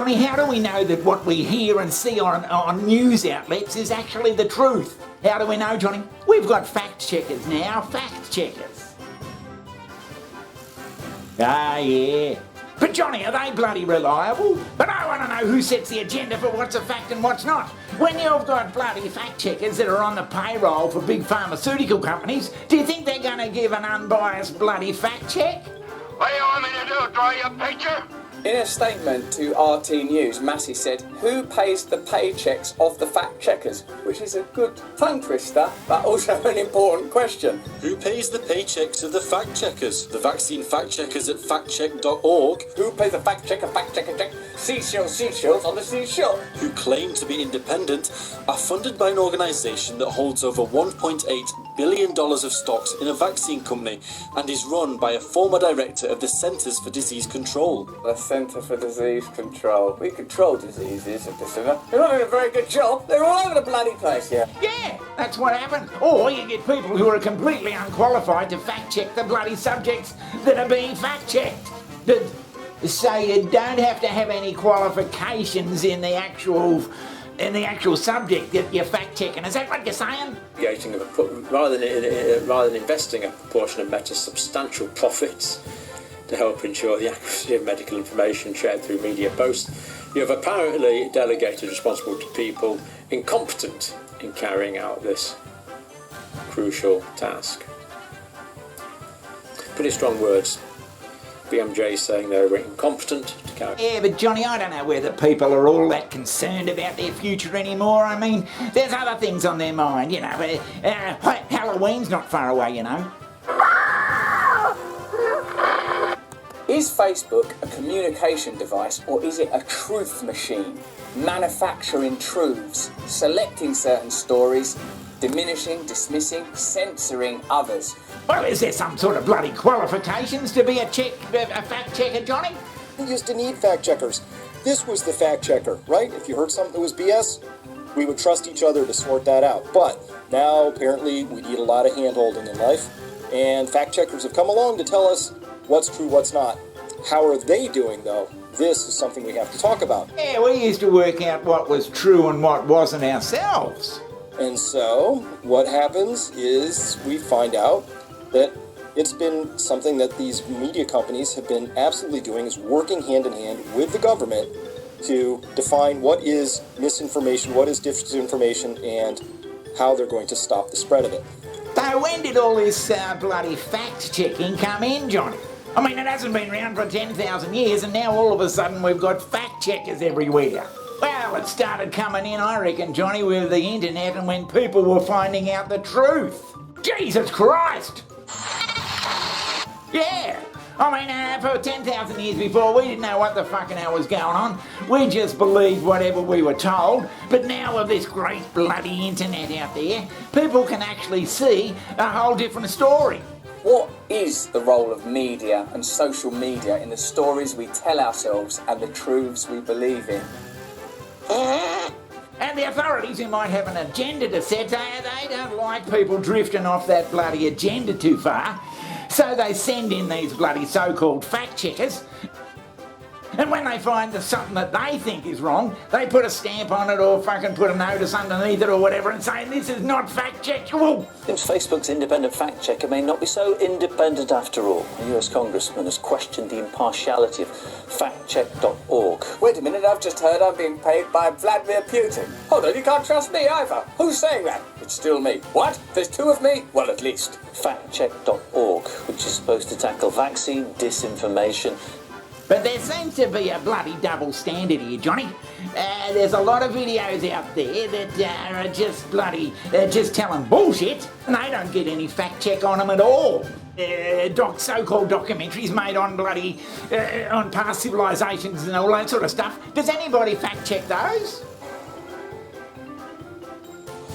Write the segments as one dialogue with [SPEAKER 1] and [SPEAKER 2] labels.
[SPEAKER 1] Johnny, how do we know that what we hear and see on news outlets is actually the truth? How do we know, Johnny? We've got fact checkers now, fact checkers. Ah, yeah. But Johnny, are they bloody reliable? But I want to know who sets the agenda for what's a fact and what's not. When you've got bloody fact checkers that are on the payroll for big pharmaceutical companies, do you think they're going to give an unbiased bloody fact check?
[SPEAKER 2] What do you want me to do, draw you a picture?
[SPEAKER 3] In a statement to RT News, Massey said, "Who pays the paychecks of the fact checkers?" Which is a good tongue twister, but also an important question.
[SPEAKER 4] Who pays the paychecks of the fact checkers? The vaccine fact checkers at factcheck.org.
[SPEAKER 3] Who pays the fact checker, check? Seashells on the seashore.
[SPEAKER 4] Who claim to be independent, are funded by an organisation that holds over $1.8 billion of stocks in a vaccine company and is run by a former director of the Centres for Disease Control.
[SPEAKER 3] The Centre for Disease Control. We control diseases at the centre. They're not doing a very good job. They're all over the bloody place, yeah.
[SPEAKER 1] Yeah, that's what happened. Or you get people who are completely unqualified to fact check the bloody subjects that are being fact checked. So you don't have to have any qualifications in the actual subject that you're fact checking. Is that what you're saying?
[SPEAKER 5] Rather than investing a proportion of Meta's substantial profits to help ensure the accuracy of medical information shared through media posts, you have apparently delegated responsibility to people incompetent in carrying out this crucial task. Pretty strong words. BMJ saying they're incompetent to carry.
[SPEAKER 1] Yeah, but Johnny, I don't know whether people are all that concerned about their future anymore. I mean, there's other things on their mind, you know. Halloween's not far away, you know.
[SPEAKER 3] Is Facebook a communication device or is it a truth machine? Manufacturing truths, selecting certain stories, diminishing, dismissing, censoring others.
[SPEAKER 1] Well, is there some sort of bloody qualifications to be a fact checker, Johnny?
[SPEAKER 6] We used to need fact checkers. This was the fact checker, right? If you heard something that was BS, we would trust each other to sort that out. But now, apparently, we need a lot of hand-holding in life, and fact checkers have come along to tell us what's true, what's not. How are they doing, though? This is something we have to talk about.
[SPEAKER 1] Yeah, we used to work out what was true and what wasn't ourselves.
[SPEAKER 6] And so, what happens is we find out that it's been something that these media companies have been absolutely doing, is working hand in hand with the government to define what is misinformation, what is disinformation, and how they're going to stop the spread of it.
[SPEAKER 1] So when did all this bloody fact-checking come in, Johnny? I mean, it hasn't been around for 10,000 years, and now all of a sudden we've got fact-checkers everywhere. Well, it started coming in, I reckon, Johnny, with the internet and when people were finding out the truth. Jesus Christ! Yeah! I mean, for 10,000 years before, we didn't know what the fucking hell was going on. We just believed whatever we were told. But now with this great bloody internet out there, people can actually see a whole different story.
[SPEAKER 3] What is the role of media and social media in the stories we tell ourselves and the truths we believe in?
[SPEAKER 1] And the authorities who might have an agenda to set, they don't like people drifting off that bloody agenda too far. So they send in these bloody so-called fact checkers. And when they find there's something that they think is wrong, they put a stamp on it or fucking put a notice underneath it or whatever and say, this is not fact-checkable.
[SPEAKER 7] Seems Facebook's independent fact-checker may not be so independent after all. A US congressman has questioned the impartiality of factcheck.org.
[SPEAKER 3] Wait a minute, I've just heard I'm being paid by Vladimir Putin. Hold on, you can't trust me either. Who's saying that? It's still me. What? There's two of me? Well, at least.
[SPEAKER 7] Factcheck.org, which is supposed to tackle vaccine disinformation.
[SPEAKER 1] But there seems to be a bloody double standard here, Johnny. There's a lot of videos out there that are just bloody, just telling bullshit, and they don't get any fact check on them at all. So-called documentaries made on bloody, on past civilizations and all that sort of stuff. Does anybody fact check those?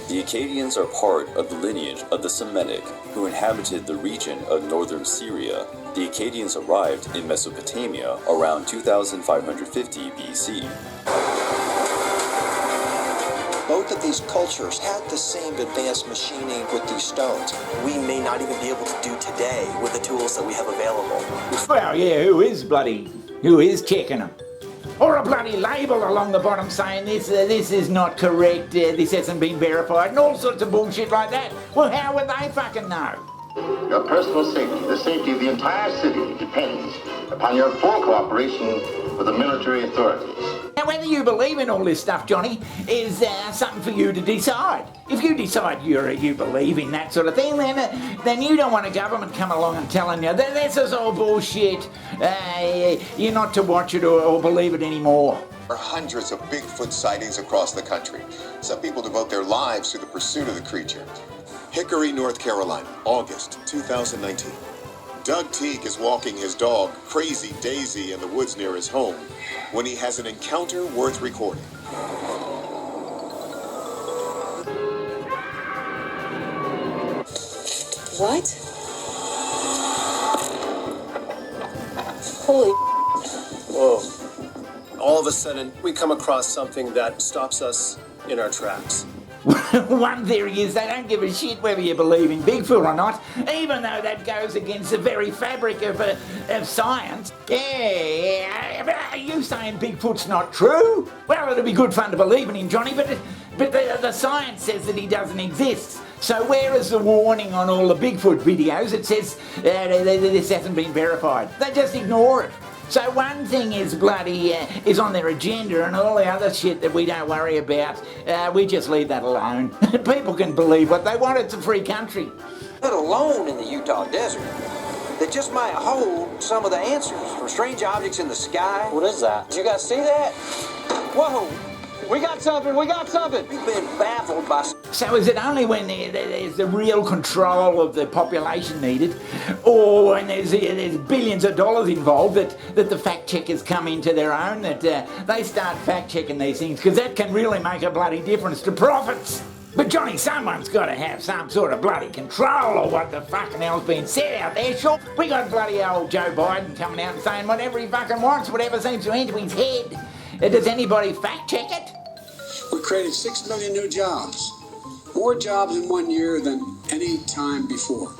[SPEAKER 8] The Akkadians are part of the lineage of the Semitic, who inhabited the region of northern Syria. The Akkadians arrived in Mesopotamia around 2550 BC.
[SPEAKER 9] Both of these cultures had the same advanced machining with these stones. We may not even be able to do today with the tools that we have available.
[SPEAKER 1] Well, yeah, who is checking them? Or a bloody label along the bottom saying this is not correct, this hasn't been verified, and all sorts of bullshit like that. Well, how would they fucking know?
[SPEAKER 2] Your personal safety, the safety of the entire city, depends upon your full cooperation with the military authorities.
[SPEAKER 1] Now, whether you believe in all this stuff, Johnny, is something for you to decide. If you decide you believe in that sort of thing, then you don't want a government come along and telling you that this is all bullshit. You're not to watch it or believe it anymore.
[SPEAKER 10] There are hundreds of Bigfoot sightings across the country. Some people devote their lives to the pursuit of the creature. Hickory, North Carolina, August 2019. Doug Teague is walking his dog, Crazy Daisy, in the woods near his home when he has an encounter worth recording.
[SPEAKER 11] What? Holy.
[SPEAKER 12] Whoa. All of a sudden, we come across something that stops us in our tracks.
[SPEAKER 1] One theory is they don't give a shit whether you believe in Bigfoot or not, even though that goes against the very fabric of science. Yeah, but are you saying Bigfoot's not true? Well, it'd be good fun to believe in him, Johnny, but the science says that he doesn't exist. So where is the warning on all the Bigfoot videos that says this hasn't been verified? They just ignore it. So one thing is is on their agenda, and all the other shit that we don't worry about, we just leave that alone. People can believe what they want. It's a free country.
[SPEAKER 13] Let alone in the Utah desert. They just might hold some of the answers for strange objects in the sky.
[SPEAKER 7] What is that?
[SPEAKER 13] Did you guys see that? Whoa! We got something! We got something! We've been baffled by...
[SPEAKER 1] So is it only when there's the real control of the population needed, or when there's billions of dollars involved that the fact checkers come into their own, that they start fact checking these things, because that can really make a bloody difference to profits? But Johnny, someone's got to have some sort of bloody control of what the fucking hell's been said out there. Sure, we got bloody old Joe Biden coming out and saying whatever he fucking wants, whatever seems to enter his head. Does anybody fact check it?
[SPEAKER 14] We created 6 million new jobs. More jobs in 1 year than any time before.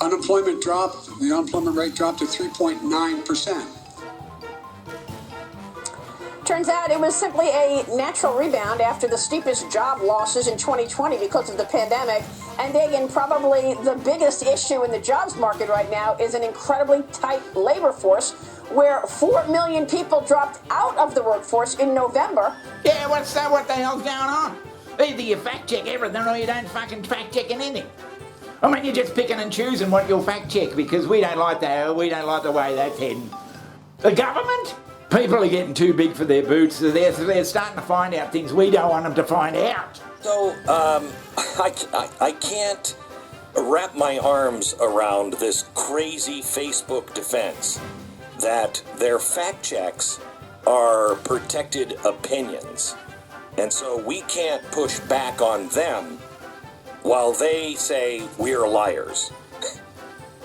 [SPEAKER 14] Unemployment dropped, the unemployment rate dropped to 3.9%.
[SPEAKER 11] Turns out it was simply a natural rebound after the steepest job losses in 2020 because of the pandemic. And again, probably the biggest issue in the jobs market right now is an incredibly tight labor force, where 4 million people dropped out of the workforce in November.
[SPEAKER 1] Yeah, what the hell's going on? Either you fact check everything or you don't fucking fact check anything. I mean, you're just picking and choosing what you'll fact check because we don't like the way that's heading. The government? People are getting too big for their boots. They're starting to find out things we don't want them to find out.
[SPEAKER 15] So, I can't wrap my arms around this crazy Facebook defense that their fact checks are protected opinions. And so we can't push back on them while they say we're liars.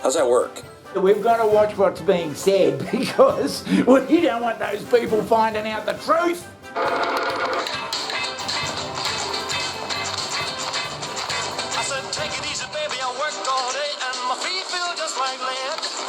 [SPEAKER 15] How's that work?
[SPEAKER 1] We've got to watch what's being said because we don't want those people finding out the truth.
[SPEAKER 2] I said, take it easy, baby, I worked all day and my feet feel just like lead.